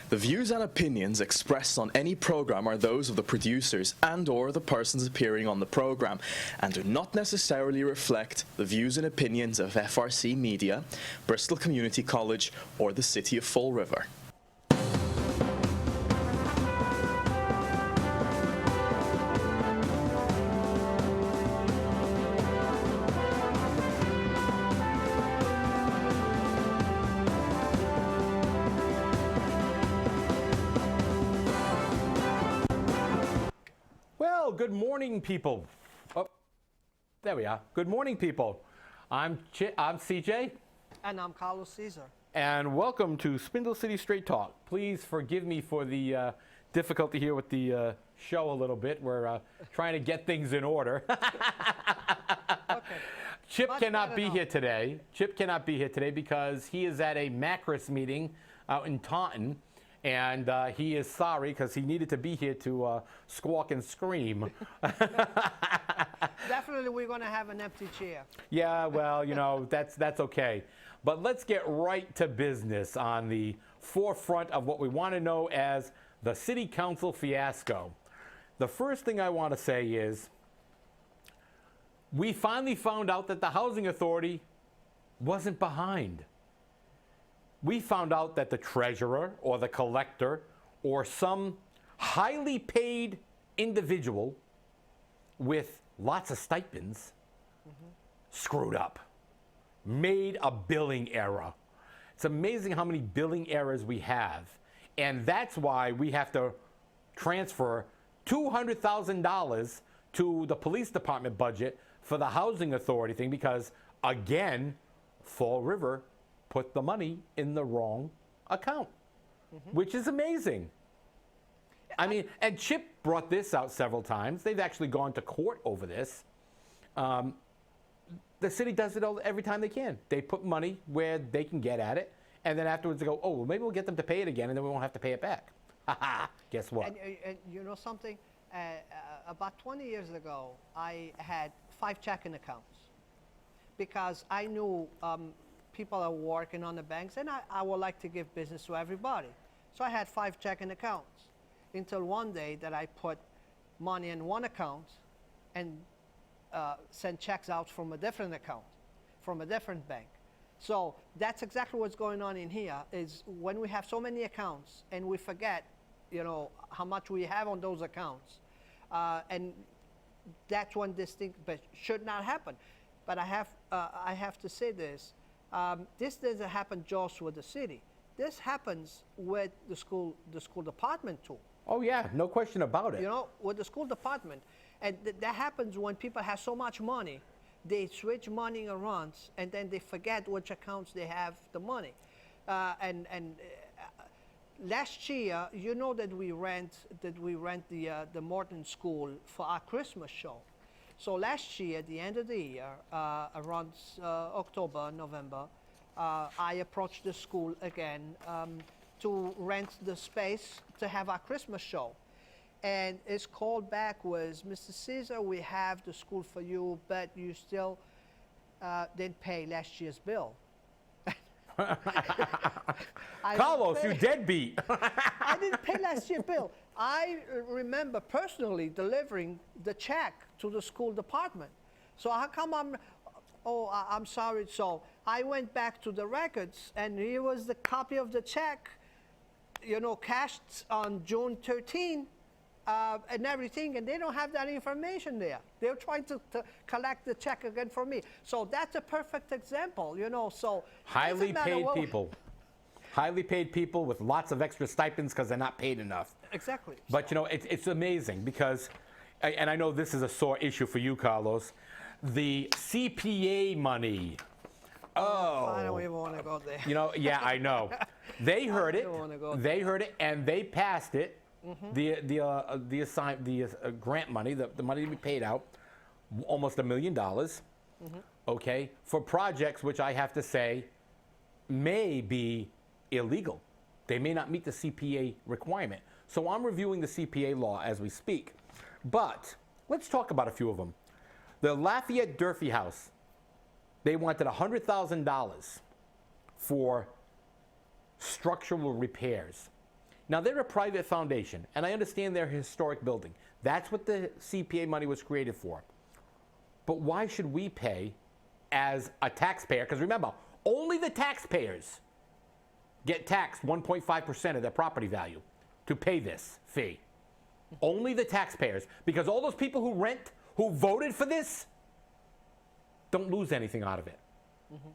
The views and opinions expressed on any program are those of the producers and/or the persons appearing on the program, and do not necessarily reflect the views and opinions of FRC Media, Bristol Community College, or the City of Fall River. Good morning, people. Oh, there we are. Good morning, people. I'm CJ. And I'm Carlos Caesar. And welcome to Spindle City Straight Talk. Please forgive me for the difficulty here with the show a little bit. We're trying to get things in order. Okay. Chip Much cannot better be now. here today. Chip cannot be here today because he is at a Macris meeting out in Taunton. And he is sorry because he needed to be here to squawk and scream. Definitely we're going to have an empty chair. Yeah, well, you know, that's okay. But let's get right to business on the forefront of what we want to know as the City Council fiasco. The first thing I want to say is we finally found out that the Housing Authority wasn't behind. We found out that the treasurer or the collector or some highly paid individual with lots of stipends screwed up, made a billing error. It's amazing how many billing errors we have. And that's why we have to transfer $200,000 to the police department budget for the Housing Authority thing because, again, Fall River put the money in the wrong account, which is amazing. I mean, and Chip brought this out several times. They've actually gone to court over this. The city does it every time they can. They put money where they can get at it, and then afterwards they go, oh, well, maybe we'll get them to pay it again, and then we won't have to pay it back. Ha-ha, guess what? And you know something? About 20 years ago, I had 5 checking accounts because I knew people are working on the banks, and I would like to give business to everybody. So I had 5 checking accounts until one day that I put money in one account and send checks out from a different account, from a different bank. So that's exactly what's going on in here is when we have so many accounts and we forget, you know, how much we have on those accounts. And that's when this thing should not happen. But I have to say this. This doesn't happen just with the city. This happens with the school department too. Oh yeah, no question about it. You know, with the school department. And that happens when people have so much money, they switch money around and then they forget which accounts they have the money. Last year, you know that we rent the Morton School for our Christmas show. So last year, at the end of the year, around October, November, I approached the school again to rent the space to have our Christmas show. And his call back was, Mr. Caesar, we have the school for you, but you still didn't pay last year's bill. Carlos, you deadbeat. I didn't pay last year's bill. I remember personally delivering the check to the school department. So how come I'm sorry. So I went back to the records and here was the copy of the check, you know, cashed on June 13 and everything, and they don't have that information there. They're trying to collect the check again for me. So that's a perfect example, you know, so. Highly paid people. Highly paid people with lots of extra stipends because they're not paid enough. Exactly. But, you know, it's amazing because, and I know this is a sore issue for you, Carlos, the CPA money. Oh. I don't even want to go there. You know, yeah, I know. They heard it. don't wanna go there. They heard it, and they passed it. The grant money, the money to be paid out, almost $1 million. Okay, for projects which I have to say may be illegal. They may not meet the CPA requirement. So I'm reviewing the CPA law as we speak. But let's talk about a few of them. The Lafayette Durfee House, they wanted $100,000 for structural repairs. Now, they're a private foundation, and I understand they're a historic building. That's what the CPA money was created for. But why should we pay as a taxpayer? Because remember, only the taxpayers get taxed 1.5% of their property value to pay this fee. Only the taxpayers, because all those people who rent, who voted for this, don't lose anything out of it.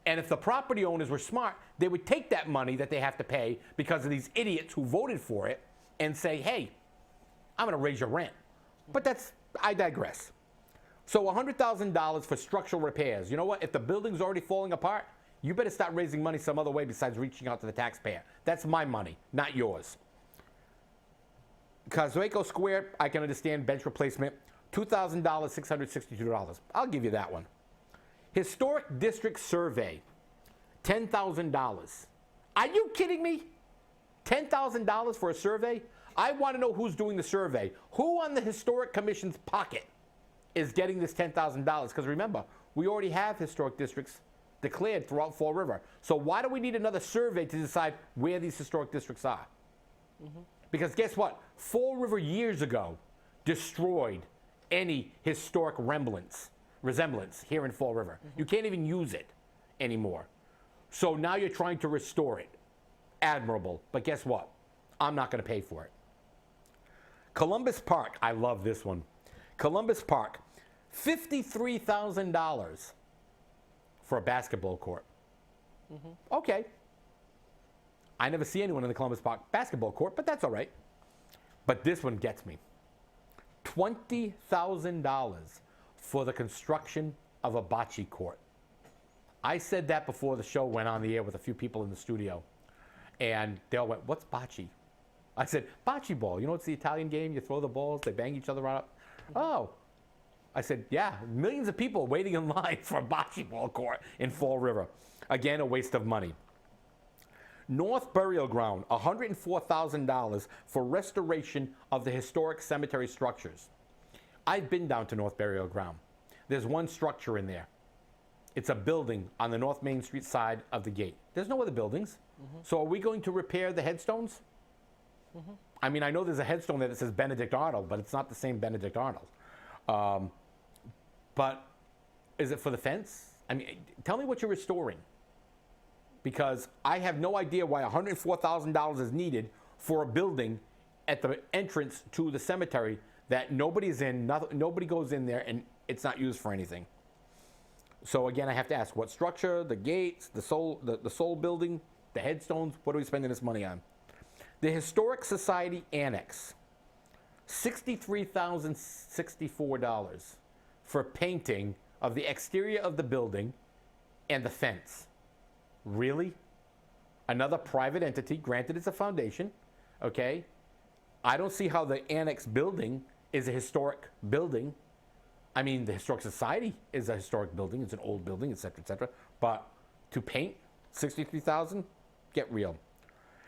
And if the property owners were smart, they would take that money that they have to pay because of these idiots who voted for it and say, hey, I'm going to raise your rent. But I digress. So $100,000 for structural repairs. You know what? If the building's already falling apart, you better start raising money some other way besides reaching out to the taxpayer. That's my money, not yours. Coswaco Square, I can understand bench replacement. $2,000, $662. I'll give you that one. Historic District Survey, $10,000. Are you kidding me? $10,000 for a survey? I want to know who's doing the survey. Who on the Historic Commission's pocket is getting this $10,000? Because remember, we already have historic districts declared throughout Fall River. So why do we need another survey to decide where these historic districts are? Because guess what? Fall River years ago destroyed any historic resemblance here in Fall River. You can't even use it anymore. So now you're trying to restore it. Admirable. But guess what? I'm not going to pay for it. Columbus Park. I love this one. Columbus Park. $53,000 for a basketball court. Okay. I never see anyone in the Columbus Park basketball court, but that's all right. But this one gets me. $20,000 for the construction of a bocce court. I said that before the show went on the air with a few people in the studio. And they all went, what's bocce? I said, bocce ball. You know, it's the Italian game. You throw the balls, they bang each other up. Oh. I said, yeah, millions of people waiting in line for a bocce ball court in Fall River. Again, a waste of money. North Burial Ground, $104,000 for restoration of the historic cemetery structures. I've been down to North Burial Ground. There's one structure in there. It's a building on the North Main Street side of the gate. There's no other buildings. So are we going to repair the headstones? I mean, I know there's a headstone there that says Benedict Arnold, but it's not the same Benedict Arnold. But is it for the fence? I mean, tell me what you're restoring. Because I have no idea why $104,000 is needed for a building at the entrance to the cemetery that nobody's in, nobody goes in there, and it's not used for anything. So again, I have to ask, what structure, the gates, the soul building, the headstones, what are we spending this money on? The Historic Society Annex, $63,064 for painting of the exterior of the building and the fence. Really? Another private entity, granted it's a foundation, okay? I don't see how the annex building is a historic building. I mean, the Historic Society is a historic building. It's an old building, et cetera, et cetera. But to paint $63,000, get real.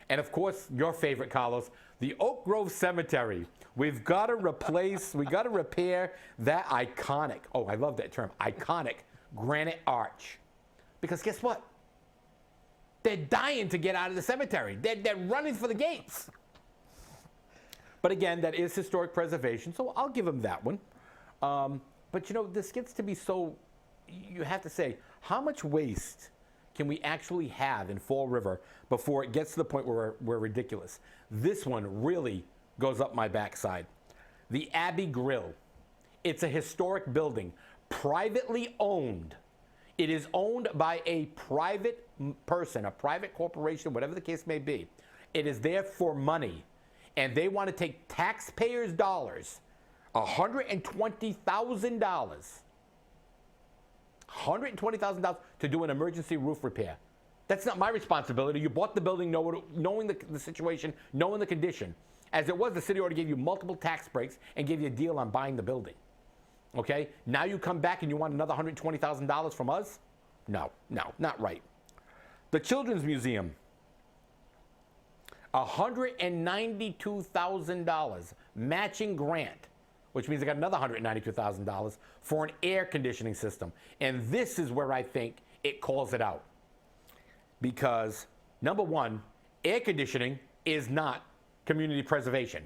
And of course, your favorite, Carlos, the Oak Grove Cemetery. We've got to repair that iconic, oh, I love that term, iconic granite arch. Because guess what? They're dying to get out of the cemetery. They're running for the gates. But again, that is historic preservation, so I'll give them that one. But you know, this gets to be so, you have to say, how much waste can we actually have in Fall River before it gets to the point where we're ridiculous? This one really goes up my backside. The Abbey Grill. It's a historic building, privately owned. It is owned by a private person, a private corporation, whatever the case may be. It is there for money. And they want to take taxpayers' dollars, $120,000. $120,000 to do an emergency roof repair. That's not my responsibility. You bought the building knowing the situation, knowing the condition. As it was, the city already gave you multiple tax breaks and gave you a deal on buying the building. Okay? Now you come back and you want another $120,000 from us? No, not right. The Children's Museum, $192,000 matching grant, which means I got another $192,000 for an air conditioning system. And this is where I think it calls it out. Because, number one, air conditioning is not community preservation.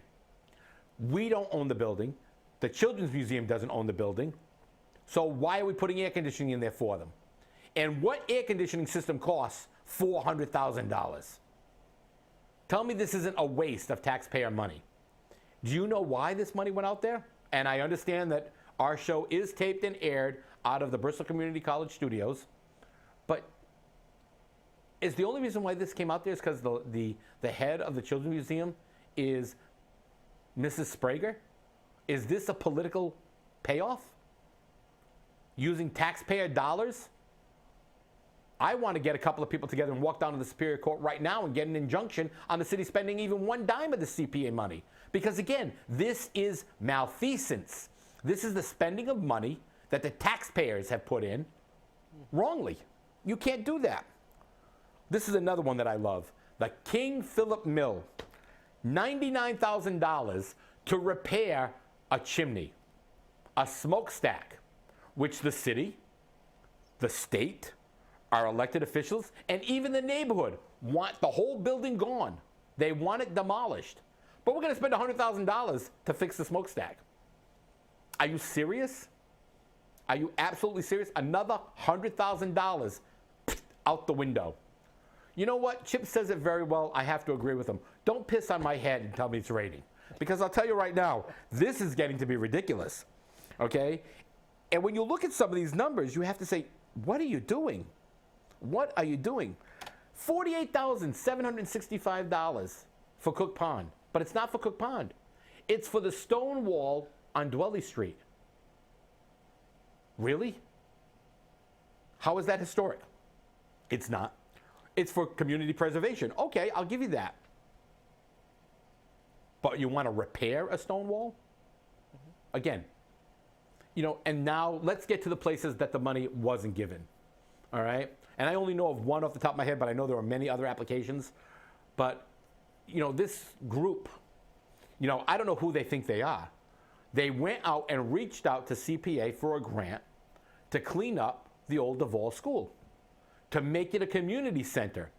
We don't own the building. The Children's Museum doesn't own the building. So why are we putting air conditioning in there for them? And what air conditioning system costs $400,000? Tell me this isn't a waste of taxpayer money. Do you know why this money went out there? And I understand that our show is taped and aired out of the Bristol Community College studios, but is the only reason why this came out there is because the head of the Children's Museum is Mrs. Sprague? Is this a political payoff? Using taxpayer dollars? I want to get a couple of people together and walk down to the Superior Court right now and get an injunction on the city spending even one dime of the CPA money. Because again, this is malfeasance. This is the spending of money that the taxpayers have put in wrongly. You can't do that. This is another one that I love. The King Philip Mill. $99,000 to repair a chimney, a smokestack, which the city, the state, our elected officials, and even the neighborhood want the whole building gone. They want it demolished. But we're going to spend $100,000 to fix the smokestack. Are you serious? Are you absolutely serious? Another $100,000 out the window. You know what? Chip says it very well. I have to agree with him. Don't piss on my head and tell me it's raining. Because I'll tell you right now, this is getting to be ridiculous. Okay? And when you look at some of these numbers, you have to say, what are you doing? What are you doing? $48,765 for Cook Pond. But it's not for Cook Pond. It's for the stone wall on Dwelly Street. Really? How is that historic? It's not. It's for community preservation. Okay, I'll give you that. But you want to repair a stone wall? Mm-hmm. Again, you know, and now let's get to the places that the money wasn't given. All right? And I only know of one off the top of my head, but I know there are many other applications. But, you know, this group, you know, I don't know who they think they are. They went out and reached out to CPA for a grant to clean up the old Duval School, to make it a community center.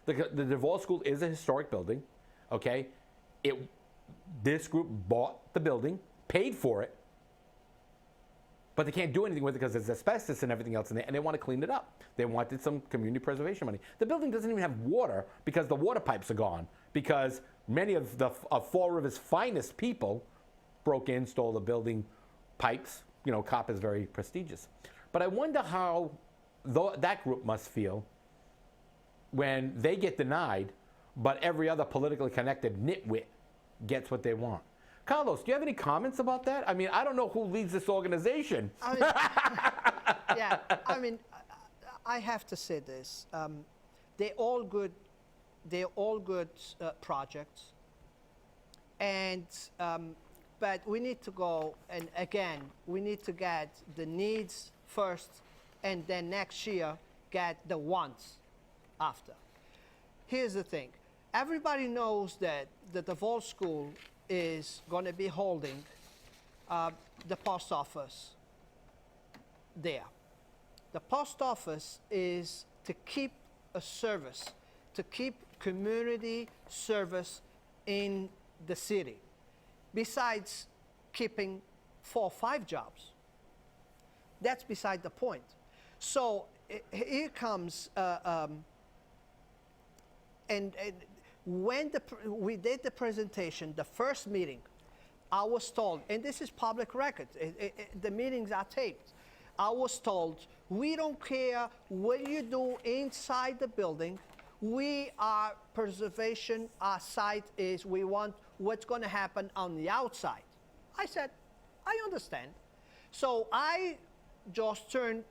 The Duval School is a historic building, okay? This group bought the building, paid for it, but they can't do anything with it because there's asbestos and everything else in there, and they want to clean it up. They wanted some community preservation money. The building doesn't even have water because the water pipes are gone, because many of Fall River's finest people broke in, stole the building pipes. You know, COP is very prestigious. But I wonder how that group must feel when they get denied, but every other politically connected nitwit gets what they want. Carlos, do you have any comments about that? I mean, I don't know who leads this organization. I mean, yeah, I mean, I have to say this. They're all good projects. And, but we need to go, and again, we need to get the needs first, and then next year get the wants after. Here's the thing. Everybody knows that the Duval School is going to be holding the post office there. The post office is to keep a service, to keep community service in the city, besides keeping 4 or 5 jobs. That's beside the point. So here comes, and when we did the presentation, the first meeting, I was told, and this is public record, the meetings are taped. I was told, we don't care what you do inside the building. Our preservation, our site is, we want what's going to happen on the outside. I said, I understand. So I just turned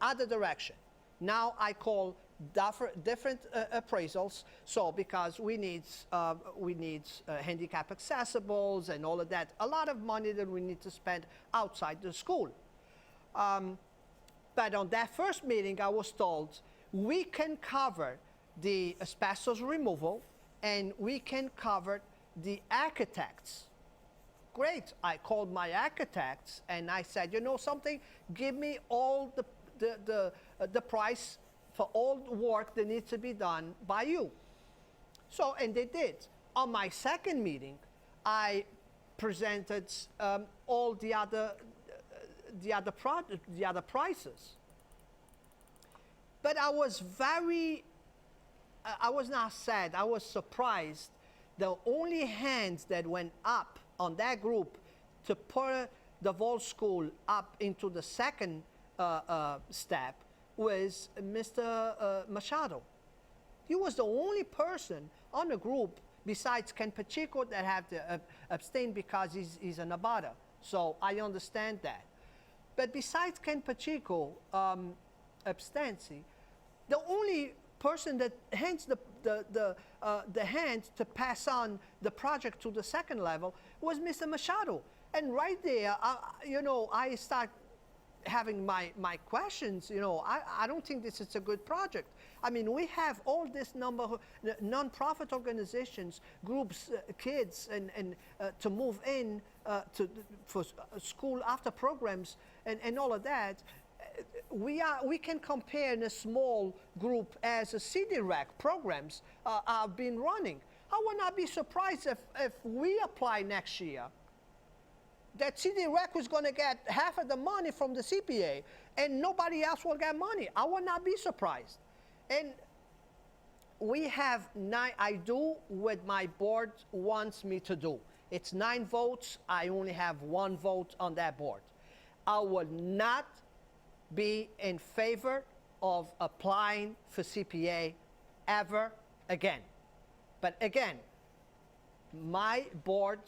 other direction. Now I call different appraisals. So because we need handicap accessibles and all of that, a lot of money that we need to spend outside the school. But on that first meeting, I was told we can cover the asbestos removal and we can cover the architects. Great. I called my architects and I said, you know something? Give me all the price for all the work that needs to be done by you. So, and they did. on my second meeting, I presented all the other prices. But I was I was not sad, I was surprised. The only hands that went up on that group to put the Vol School up into the second step was Mr. Machado. He was the only person on the group besides Ken Pacheco that had to abstain because he's an abutter. So I understand that. But besides Ken Pacheco abstention, the only person that hands the hand to pass on the project to the second level was Mr. Machado. And right there, I start having my questions. I don't think this is a good project. I mean, we have all this number of non-profit organizations, groups, kids, and to move in for school after programs and all of that. We can compare in a small group as a CDREC programs are being running. I would not be surprised if we apply next year that CDREC was going to get half of the money from the CPA and nobody else will get money. I would not be surprised. And we have 9, I do what my board wants me to do. It's 9 votes, I only have 1 vote on that board. I will not be in favor of applying for CPA ever again. But again, my board,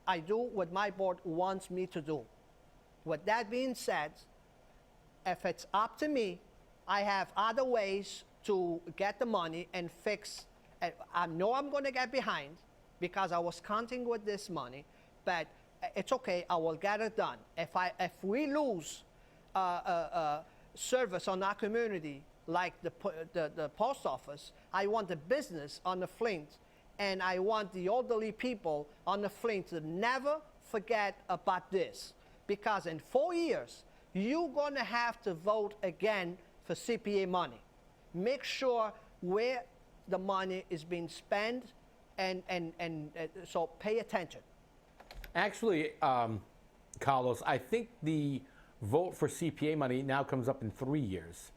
I do what my board wants me to do. With that being said, if it's up to me, I have other ways to get the money and fix. I know I'm going to get behind because I was counting with this money, but it's okay, I will get it done. If we lose service on our community, like the post office, I want the business on the Flint, and I want the elderly people on the Flint to never forget about this. Because in 4 years, you're going to have to vote again for CPA money. Make sure where the money is being spent, and so pay attention. Actually, Carlos, I think the vote for CPA money now comes up in 3 years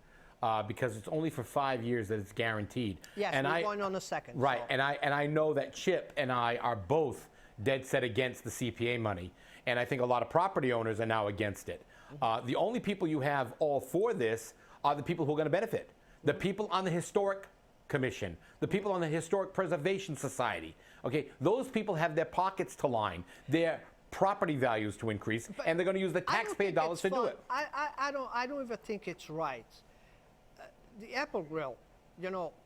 because it's only for 5 years that it's guaranteed. Yes, and we're going on a second. Right, So. and I know that Chip and I are both dead set against the CPA money, and I think a lot of property owners are now against it. The only people you have all for this are the people who are going to benefit. The people on the Historic Commission, the people on the Historic Preservation Society. Okay, those people have their pockets to line, their property values to increase, and they're going to use the taxpayer dollars to do it. I don't even think it's right. The Apple Grill,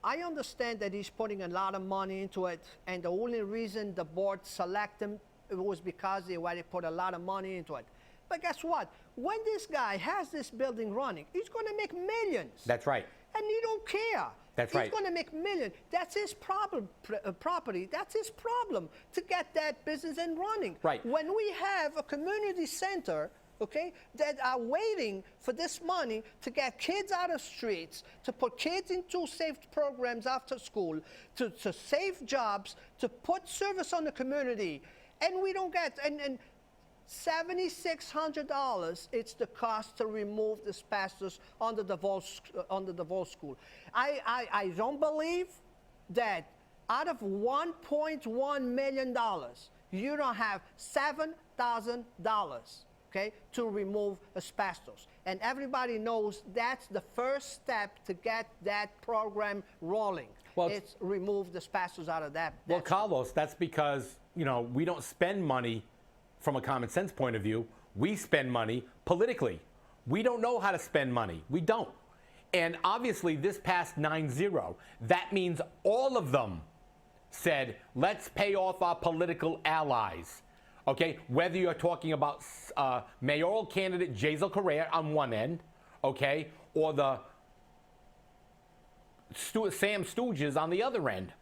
I understand that he's putting a lot of money into it, and the only reason the board select him was because they already put a lot of money into it. But guess what? When this guy has this building running, he's going to make millions. That's right. And he don't care. That's right. He's going to make millions. That's his property. That's his problem to get that business in running. Right. When we have a community center, okay, that are waiting for this money to get kids out of streets, to put kids into safe programs after school, to save jobs, to put service on the community, and we don't get, and $7,600, it's the cost to remove the asbestos under the Vol School. I don't believe that out of $1.1 million, you don't have $7,000, okay, to remove asbestos. And everybody knows that's the first step to get that program rolling. Well, it's remove the asbestos out of that. Well, Carlos, that's because, we don't spend money from a common sense point of view. We spend money politically. We don't know how to spend money. We don't. And obviously this passed 9-0. That means all of them said, let's pay off our political allies. Okay, whether you're talking about mayoral candidate Jazel Correa on one end, okay, or the Sam Stooges on the other end.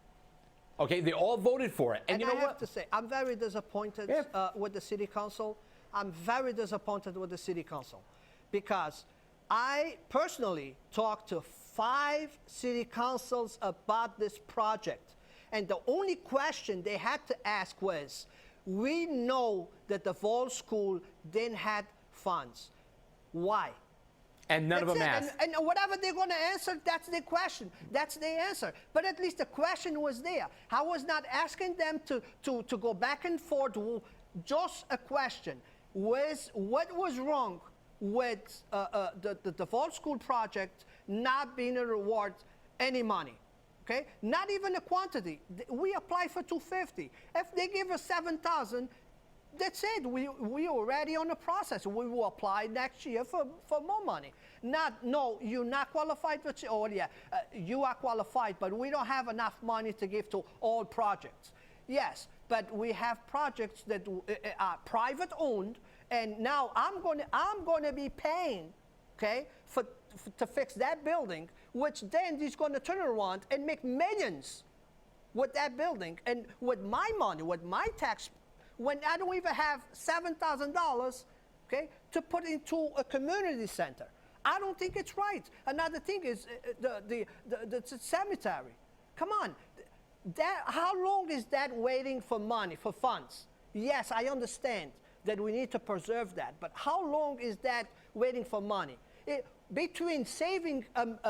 Okay, they all voted for it. And you know what? I have to say, I'm very disappointed with the city council. I'm very disappointed with the city council because I personally talked to 5 city councils about this project. And the only question they had to ask was, we know that the Vol School didn't have funds. Why? And none of them asked. And whatever they're going to answer, that's their question. That's their answer. But at least the question was there. I was not asking them to go back and forth. Just a question. What was wrong with the Vol School project not being a reward any money? Okay? Not even a quantity. We applied for 250. If they give us 7,000, that's it. We already on the process. We will apply next year for more money. Not, no, you're not qualified for, oh yeah, you are qualified, but we don't have enough money to give to all projects. Yes, but we have projects that are private owned, and now I'm going to be paying, okay, to fix that building, which then he's going to turn around and make millions with that building, and with my money, with my tax, when I don't even have $7,000, okay, to put into a community center. I don't think it's right. Another thing is the cemetery. Come on, how long is that waiting for money, for funds? Yes, I understand that we need to preserve that, but how long is that waiting for money? Between saving a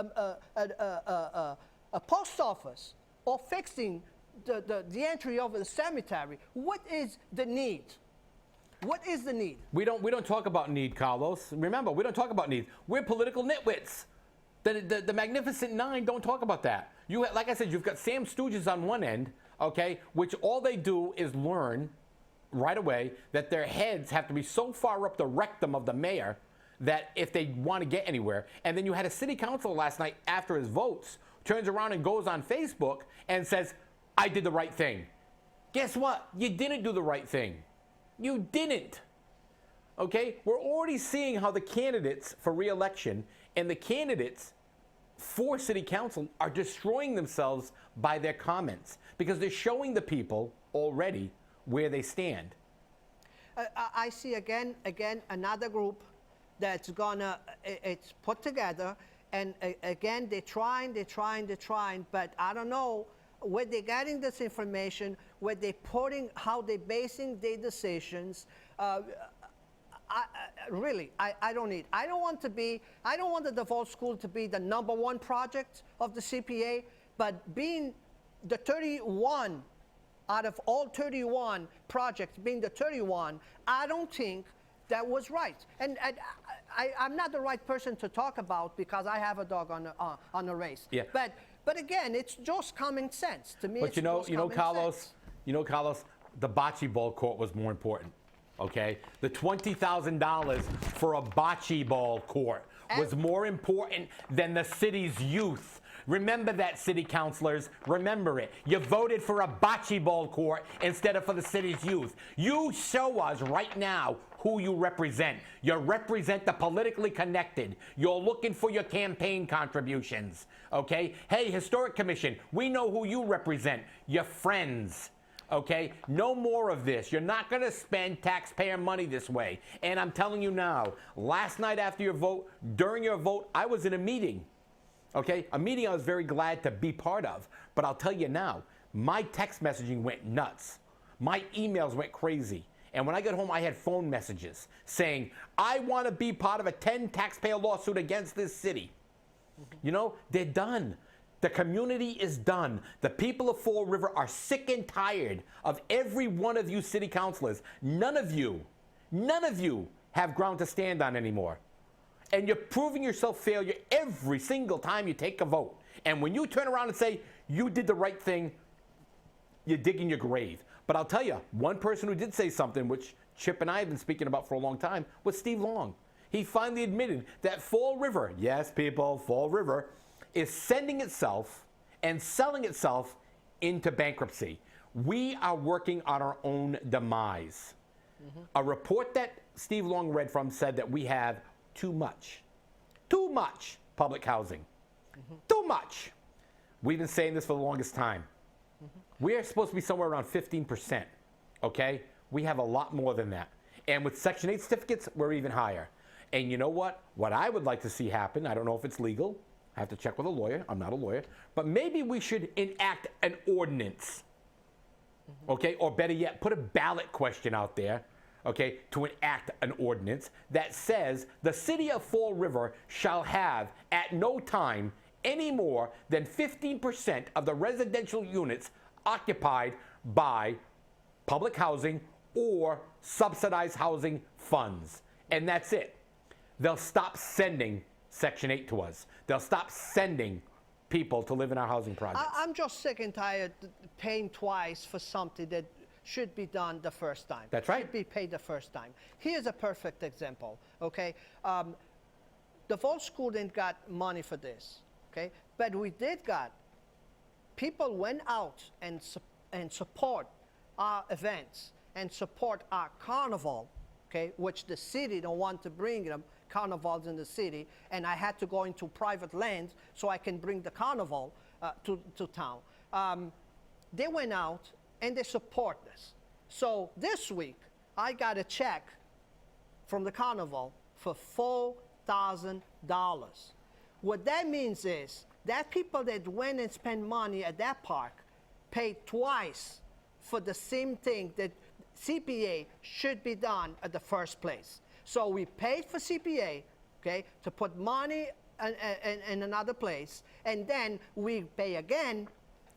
post office or fixing the entry of the cemetery, what is the need? What is the need? We don't talk about need, Carlos. Remember, we don't talk about need. We're political nitwits. The Magnificent Nine don't talk about that. Like I said, you've got Sam Stooges on one end, okay, which all they do is learn right away that their heads have to be so far up the rectum of the mayor that if they want to get anywhere. And then you had a city councilor last night after his votes turns around and goes on Facebook and says, I did the right thing. Guess what? You didn't do the right thing. You didn't. Okay? We're already seeing how the candidates for re-election and the candidates for city council are destroying themselves by their comments because they're showing the people already where they stand. I see again another group that's gonna, it's put together, and again they're trying, but I don't know where they're getting this information, where they're putting, how they're basing their decisions. Really, I don't need. I don't want the Vol School to be the #1 project of the CPA, but being the 31 out of all 31 projects, being the 31, I don't think that was right. And I'm not the right person to talk about because I have a dog on the race. Yeah. But again, it's just common sense to me. But you know, Carlos, the bocce ball court was more important. Okay, the $20,000 for a bocce ball court was more important than the city's youth. Remember that, city councilors. Remember it. You voted for a bocce ball court instead of for the city's youth. You show us right now who you represent. You represent the politically connected. You're looking for your campaign contributions. Okay? Hey, Historic Commission, we know who you represent. Your friends. Okay? No more of this. You're not going to spend taxpayer money this way. And I'm telling you now, last night after your vote, during your vote, I was in a meeting. Okay? A meeting I was very glad to be part of. But I'll tell you now, my text messaging went nuts. My emails went crazy. And when I got home, I had phone messages saying, I want to be part of a 10 taxpayer lawsuit against this city. You know, they're done. The community is done. The people of Fall River are sick and tired of every one of you city councilors. None of you have ground to stand on anymore. And you're proving yourself failure every single time you take a vote. And when you turn around and say, you did the right thing, you're digging your grave. But I'll tell you, one person who did say something, which Chip and I have been speaking about for a long time, was Steve Long. He finally admitted that Fall River, yes, people, Fall River, is sending itself and selling itself into bankruptcy. We are working on our own demise. A report that Steve Long read from said that we have too much public housing. Too much. We've been saying this for the longest time. We're supposed to be somewhere around 15%, okay? We have a lot more than that. And with Section 8 certificates, we're even higher. And you know what? What I would like to see happen, I don't know if it's legal, I have to check with a lawyer. I'm not a lawyer. But maybe we should enact an ordinance, okay? Or better yet, put a ballot question out there, okay, to enact an ordinance that says the city of Fall River shall have at no time any more than 15% of the residential units occupied by public housing or subsidized housing funds. And that's it. They'll stop sending Section 8 to us. They'll stop sending people to live in our housing projects. I'm just sick and tired paying twice for something that should be done the first time. That's right. Should be paid the first time. Here's a perfect example, okay? The Fall School didn't got money for this, okay? But we did got, people went out and support our events and support our carnival, okay, which the city don't want to bring them, carnivals in the city, and I had to go into private lands so I can bring the carnival to town. They went out and they support this. So this week, I got a check from the carnival for $4,000. What that means is that people that went and spent money at that park paid twice for the same thing that CPA should be done at the first place. So we paid for CPA, okay, to put money in another place, and then we pay again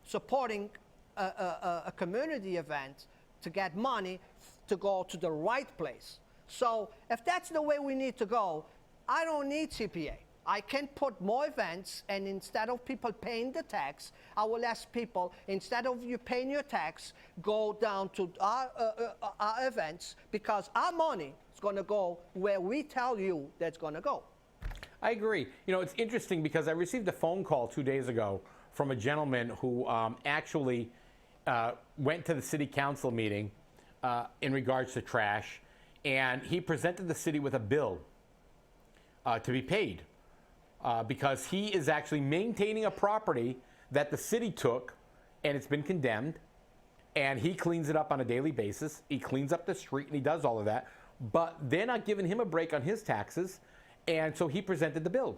supporting a community event to get money to go to the right place. So if that's the way we need to go, I don't need CPA. I can put more events, and instead of people paying the tax, I will ask people, instead of you paying your tax, go down to our events, because our money is going to go where we tell you that's going to go. I agree. You know, it's interesting because I received a phone call 2 days ago from a gentleman who actually went to the city council meeting in regards to trash, and he presented the city with a bill to be paid. Because he is actually maintaining a property that the city took and it's been condemned, and he cleans it up on a daily basis. He cleans up the street and he does all of that, but they're not giving him a break on his taxes, and so he presented the bill.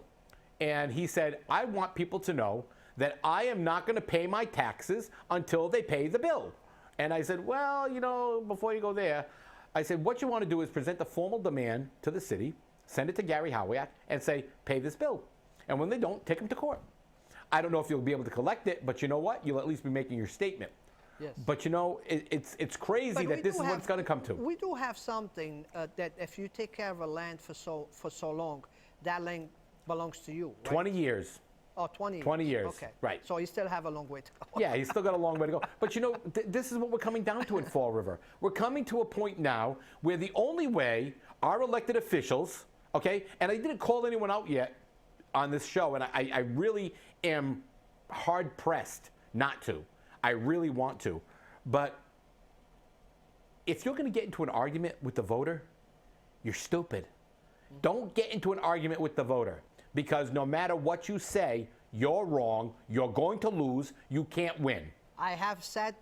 And he said, I want people to know that I am not going to pay my taxes until they pay the bill. And I said, well, you know, before you go there, I said, what you want to do is present a formal demand to the city, send it to Gary Howiak, and say, pay this bill. And when they don't, take them to court. I don't know if you'll be able to collect it, but you know what? You'll at least be making your statement. Yes. But you know, it's crazy that this is what it's going to come to. We do have something that if you take care of a land for so long, that land belongs to you, right? 20 years. Oh, 20 years. 20 years. Okay. Right. So you still have a long way to go. Yeah, he's still got a long way to go. But you know, this is what we're coming down to in Fall River. We're coming to a point now where the only way our elected officials, okay, and I didn't call anyone out yet on this show, and I really am hard-pressed not to. I really want to. But if you're going to get into an argument with the voter, you're stupid. Don't get into an argument with the voter, because no matter what you say, you're wrong, you're going to lose, you can't win. I have said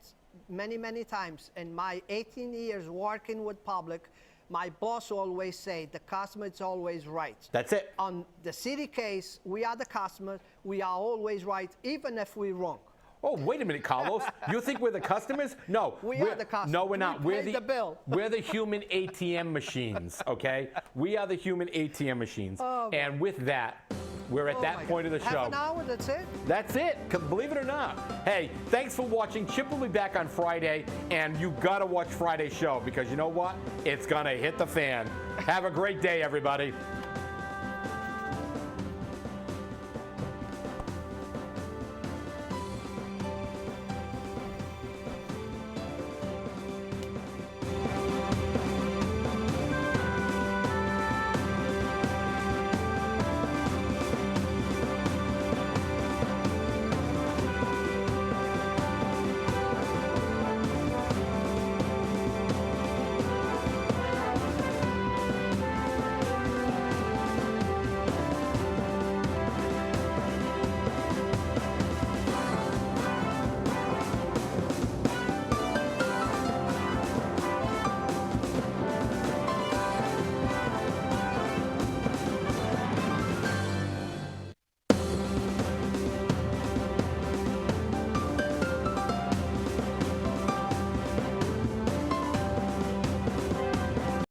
many times in my 18 years working with public, my boss always say the customer is always right. That's it. On the city case, we are the customer. We are always right, even if we're wrong. Oh, wait a minute, Carlos. You think we're the customers? No. We are the customers. No, we're not. We pay the bill. We're the human ATM machines, okay? We are the human ATM machines. Oh, and with that, we're at that point of the show. Half an hour, that's it? That's it, believe it or not. Hey, thanks for watching. Chip will be back on Friday, and you got to watch Friday's show, because you know what? It's going to hit the fan. Have a great day, everybody.